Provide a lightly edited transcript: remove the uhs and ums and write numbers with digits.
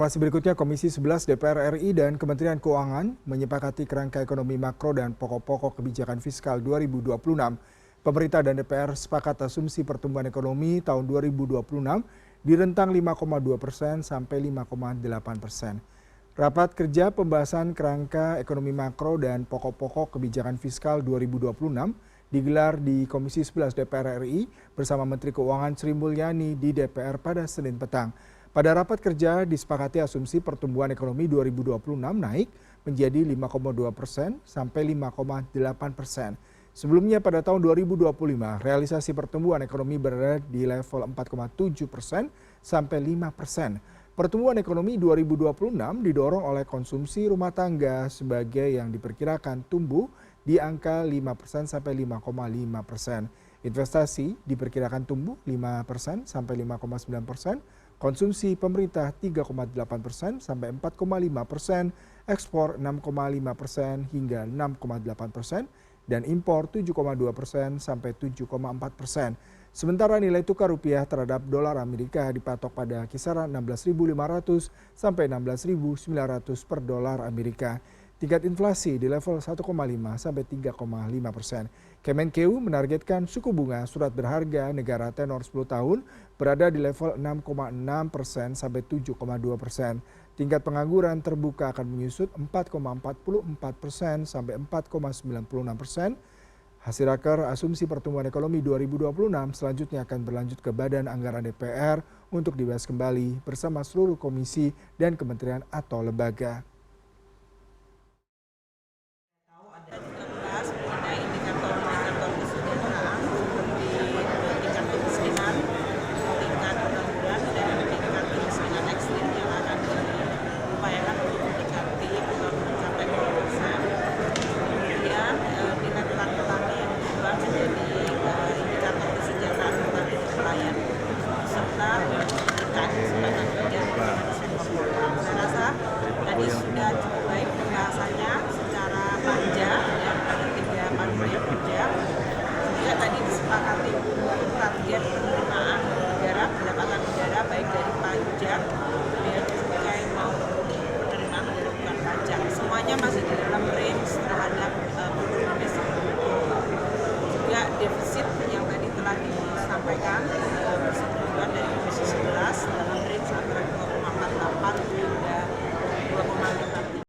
Informasi berikutnya, Komisi 11 DPR RI dan Kementerian Keuangan menyepakati kerangka ekonomi makro dan pokok-pokok kebijakan fiskal 2026. Pemerintah dan DPR sepakat asumsi pertumbuhan ekonomi tahun 2026 di rentang 5,2% sampai 5,8%. Rapat kerja pembahasan kerangka ekonomi makro dan pokok-pokok kebijakan fiskal 2026 digelar di Komisi 11 DPR RI bersama Menteri Keuangan Sri Mulyani di DPR pada Senin petang. Pada rapat kerja disepakati asumsi pertumbuhan ekonomi 2026 naik menjadi 5,2% sampai 5,8%. Sebelumnya pada tahun 2025, realisasi pertumbuhan ekonomi berada di level 4,7% sampai 5%. Pertumbuhan ekonomi 2026 didorong oleh konsumsi rumah tangga sebagai yang diperkirakan tumbuh di angka 5% sampai 5,5%. Investasi diperkirakan tumbuh 5% sampai 5,9%. Konsumsi pemerintah 3,8% sampai 4,5%, ekspor 6,5% hingga 6,8%, dan impor 7,2% sampai 7,4%. Sementara nilai tukar rupiah terhadap dolar Amerika dipatok pada kisaran 16.500 sampai 16.900 per dolar Amerika. Tingkat inflasi di level 1,5 sampai 3,5%. Kemenkeu menargetkan suku bunga surat berharga negara tenor 10 tahun berada di level 6,6% sampai 7,2%. Tingkat pengangguran terbuka akan menyusut 4,44% sampai 4,96%. Hasil raker asumsi pertumbuhan ekonomi 2026 selanjutnya akan berlanjut ke Badan Anggaran DPR untuk dibahas kembali bersama seluruh komisi dan kementerian atau lembaga.